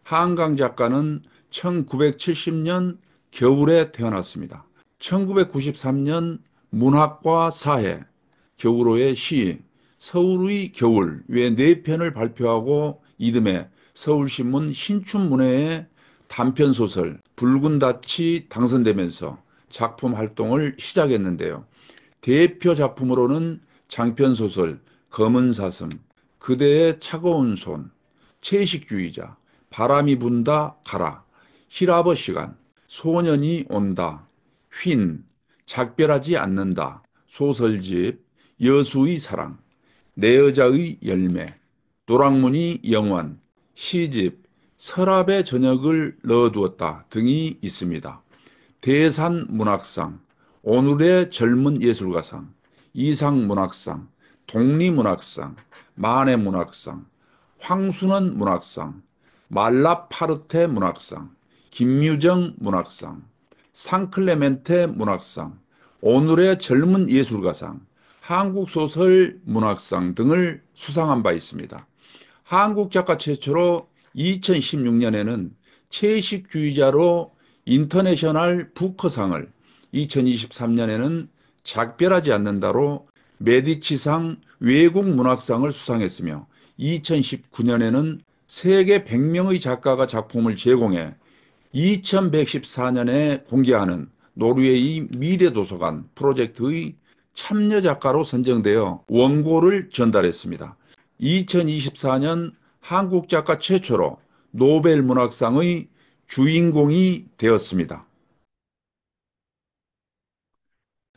한강 작가는 1970년 겨울에 태어났습니다. 1993년 문학과 사회, 겨울호의 시, 서울의 겨울 외 네 편을 발표하고 이듬해 서울신문 신춘문예에 단편소설 붉은 닻이 당선되면서 작품 활동을 시작했는데요. 대표 작품으로는 장편소설 검은 사슴, 그대의 차가운 손, 채식주의자, 바람이 분다 가라, 히라버 시간, 소년이 온다, 휜, 작별하지 않는다, 소설집, 여수의 사랑, 내 여자의 열매, 노랑무늬 영원, 시집, 서랍에 저녁을 넣어두었다 등이 있습니다. 대산문학상, 오늘의 젊은 예술가상, 이상문학상, 독리문학상, 만해문학상, 황순원 문학상, 말라파르테 문학상, 김유정 문학상, 상클레멘테 문학상, 오늘의 젊은 예술가상, 한국소설 문학상 등을 수상한 바 있습니다. 한국 작가 최초로 2016년에는 채식주의자로 인터내셔널 부커상을, 2023년에는 작별하지 않는다로 메디치상 외국 문학상을 수상했으며 2019년에는 세계 100명의 작가가 작품을 제공해 2114년에 공개하는 노르웨이 미래도서관 프로젝트의 참여 작가로 선정되어 원고를 전달했습니다. 2024년 한국 작가 최초로 노벨 문학상의 주인공이 되었습니다.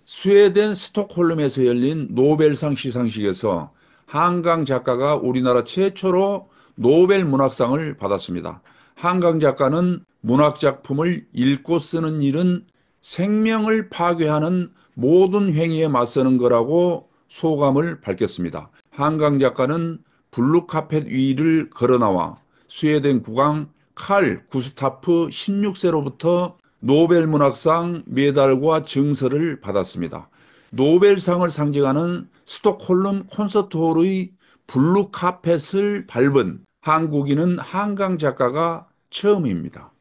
스웨덴 스톡홀름에서 열린 노벨상 시상식에서 한강 작가가 우리나라 최초로 노벨 문학상을 받았습니다. 한강 작가는 문학 작품을 읽고 쓰는 일은 생명을 파괴하는 모든 행위에 맞서는 거라고 소감을 밝혔습니다. 한강 작가는 블루카펫 위를 걸어나와 스웨덴 국왕 칼 구스타프 16세로부터 노벨 문학상 메달과 증서를 받았습니다. 노벨상을 상징하는 스톡홀름 콘서트홀의 블루카펫을 밟은 한국인은 한강 작가가 처음입니다.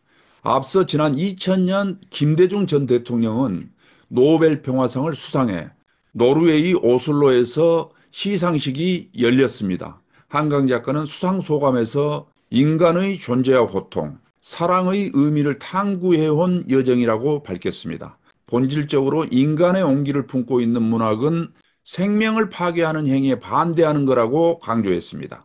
앞서 지난 2000년 김대중 전 대통령은 노벨 평화상을 수상해 노르웨이 오슬로에서 시상식이 열렸습니다. 한강 작가는 수상 소감에서 인간의 존재와 고통, 사랑의 의미를 탐구해온 여정이라고 밝혔습니다. 본질적으로 인간의 온기를 품고 있는 문학은 생명을 파괴하는 행위에 반대하는 거라고 강조했습니다.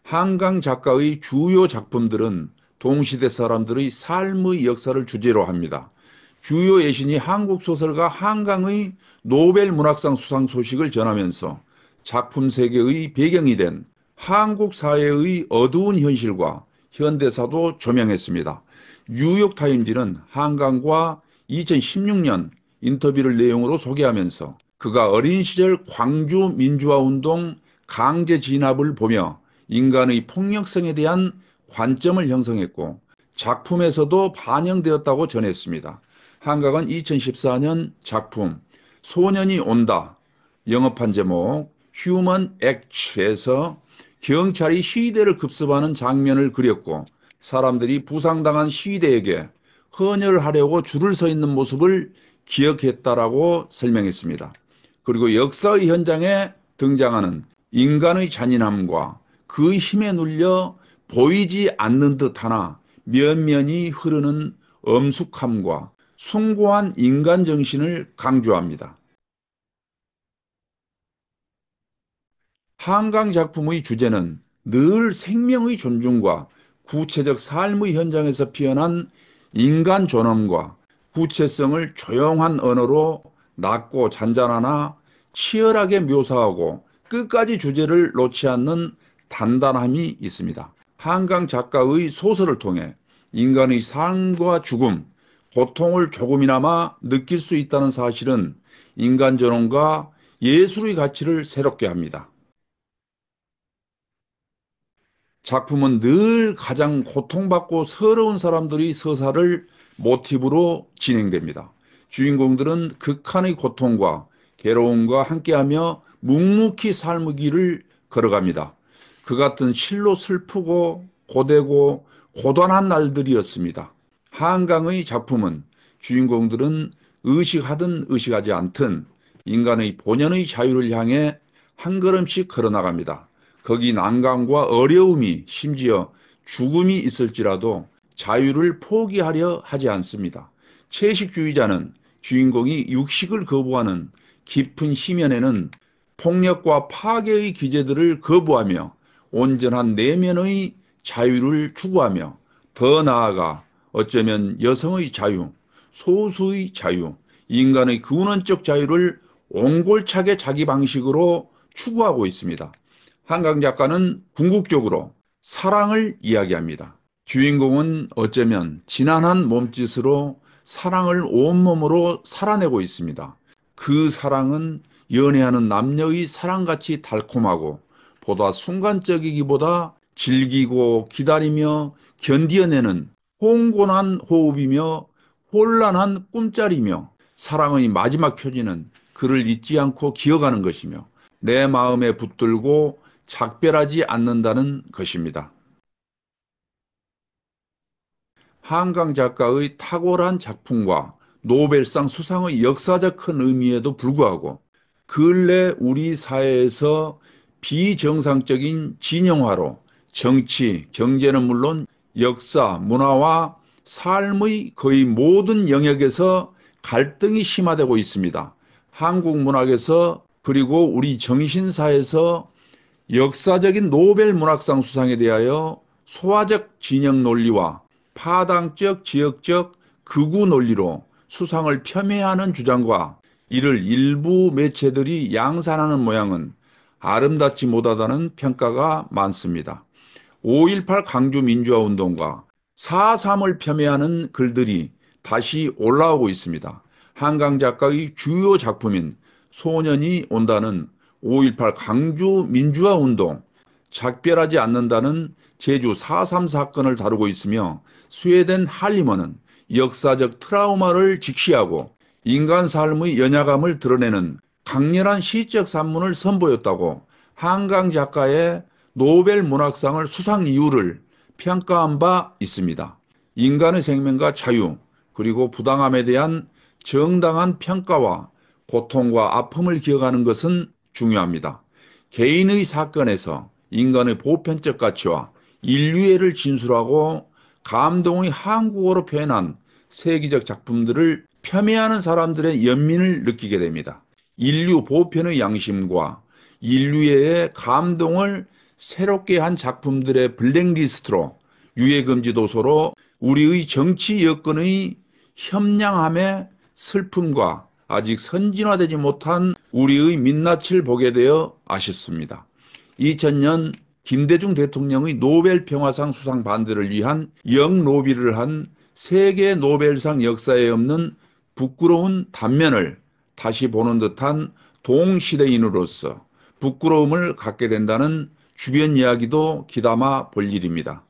한강 작가의 주요 작품들은 동시대 사람들의 삶의 역사를 주제로 합니다. 주요 예신이 한국 소설가 한강의 노벨 문학상 수상 소식을 전하면서 작품 세계의 배경이 된 한국 사회의 어두운 현실과 현대사도 조명했습니다. 뉴욕타임즈는 한강과 2016년 인터뷰를 내용으로 소개하면서 그가 어린 시절 광주 민주화운동 강제 진압을 보며 인간의 폭력성에 대한 관점을 형성했고 작품에서도 반영되었다고 전했습니다. 한강은 2014년 작품 소년이 온다, 영업한 제목 휴먼 액츠에서 경찰이 시위대를 급습하는 장면을 그렸고 사람들이 부상당한 시위대에게 헌혈하려고 줄을 서 있는 모습을 기억했다라고 설명했습니다. 그리고 역사의 현장에 등장하는 인간의 잔인함과 그 힘에 눌려 보이지 않는 듯하나 면면이 흐르는 엄숙함과 숭고한 인간 정신을 강조합니다. 한강 작품의 주제는 늘 생명의 존중과 구체적 삶의 현장에서 피어난 인간 존엄과 구체성을 조용한 언어로 낮고 잔잔하나 치열하게 묘사하고 끝까지 주제를 놓지 않는 단단함이 있습니다. 한강 작가의 소설을 통해 인간의 삶과 죽음, 고통을 조금이나마 느낄 수 있다는 사실은 인간 존엄과 예술의 가치를 새롭게 합니다. 작품은 늘 가장 고통받고 서러운 사람들의 서사를 모티브로 진행됩니다. 주인공들은 극한의 고통과 괴로움과 함께하며 묵묵히 삶의 길을 걸어갑니다. 그 같은 실로 슬프고 고되고 고단한 날들이었습니다. 한강의 작품은 주인공들은 의식하든 의식하지 않든 인간의 본연의 자유를 향해 한 걸음씩 걸어나갑니다. 거기 난관과 어려움이 심지어 죽음이 있을지라도 자유를 포기하려 하지 않습니다. 채식주의자는 주인공이 육식을 거부하는 깊은 심연에는 폭력과 파괴의 기제들을 거부하며 온전한 내면의 자유를 추구하며 더 나아가 어쩌면 여성의 자유, 소수의 자유, 인간의 근원적 자유를 옹골차게 자기 방식으로 추구하고 있습니다. 한강 작가는 궁극적으로 사랑을 이야기합니다. 주인공은 어쩌면 지난한 몸짓으로 사랑을 온몸으로 살아내고 있습니다. 그 사랑은 연애하는 남녀의 사랑같이 달콤하고 보다 순간적이기보다 즐기고 기다리며 견디어내는 홍곤한 호흡이며 혼란한 꿈자리며 사랑의 마지막 표지는 그를 잊지 않고 기억하는 것이며 내 마음에 붙들고 작별하지 않는다는 것입니다. 한강 작가의 탁월한 작품과 노벨상 수상의 역사적 큰 의미에도 불구하고 근래 우리 사회에서 비정상적인 진영화로 정치, 경제는 물론 역사, 문화와 삶의 거의 모든 영역에서 갈등이 심화되고 있습니다. 한국 문학에서 그리고 우리 정신사에서 역사적인 노벨 문학상 수상에 대하여 소화적 진영 논리와 파당적 지역적 극우 논리로 수상을 폄훼하는 주장과 이를 일부 매체들이 양산하는 모양은 아름답지 못하다는 평가가 많습니다. 5.18 강주 민주화 운동과 4.3을 폄훼하는 글들이 다시 올라오고 있습니다. 한강 작가의 주요 작품인 소년이 온다는 5.18 강주 민주화 운동, 작별하지 않는다는 제주 4.3 사건을 다루고 있으며 스웨덴 할리먼은 역사적 트라우마를 직시하고 인간 삶의 연약함을 드러내는 강렬한 시적 산문을 선보였다고 한강 작가의 노벨 문학상을 수상 이유를 평가한 바 있습니다. 인간의 생명과 자유, 그리고 부당함에 대한 정당한 평가와 고통과 아픔을 기억하는 것은 중요합니다. 개인의 사건에서 인간의 보편적 가치와 인류애를 진술하고 감동의 한국어로 표현한 세계적 작품들을 폄훼하는 사람들의 연민을 느끼게 됩니다. 인류 보편의 양심과 인류애의 감동을 새롭게 한 작품들의 블랙리스트로 유해금지 도서로 우리의 정치 여건의 협량함의 슬픔과 아직 선진화되지 못한 우리의 민낯을 보게 되어 아쉽습니다. 2000년 김대중 대통령의 노벨 평화상 수상 반대를 위한 영로비를 한 세계 노벨상 역사에 없는 부끄러운 단면을 다시 보는 듯한 동시대인으로서 부끄러움을 갖게 된다는 주변 이야기도 귀담아 볼 일입니다.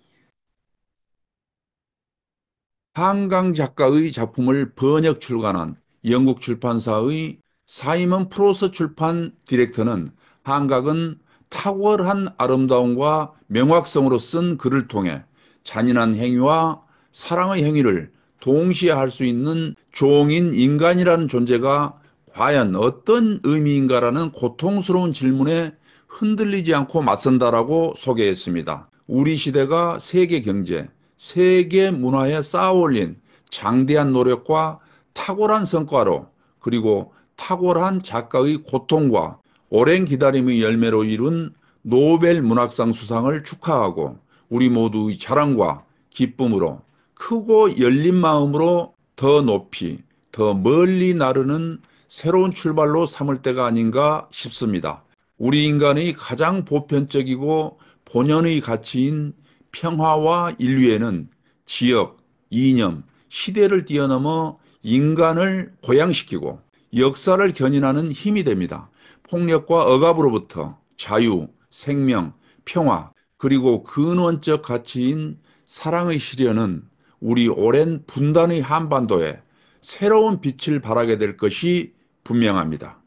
한강 작가의 작품을 번역 출간한 영국 출판사의 사이먼 프로스 출판 디렉터는 한강은 탁월한 아름다움과 명확성으로 쓴 글을 통해 잔인한 행위와 사랑의 행위를 동시에 할 수 있는 종인 인간이라는 존재가 과연 어떤 의미인가라는 고통스러운 질문에 흔들리지 않고 맞선다라고 소개했습니다. 우리 시대가 세계 경제, 세계 문화에 쌓아올린 장대한 노력과 탁월한 성과로 그리고 탁월한 작가의 고통과 오랜 기다림의 열매로 이룬 노벨 문학상 수상을 축하하고 우리 모두의 자랑과 기쁨으로 크고 열린 마음으로 더 높이, 더 멀리 나르는 새로운 출발로 삼을 때가 아닌가 싶습니다. 우리 인간의 가장 보편적이고 본연의 가치인 평화와 인류애는 지역, 이념, 시대를 뛰어넘어 인간을 고양시키고 역사를 견인하는 힘이 됩니다. 폭력과 억압으로부터 자유, 생명, 평화, 그리고 근원적 가치인 사랑의 실현은 우리 오랜 분단의 한반도에 새로운 빛을 발하게 될 것이 분명합니다.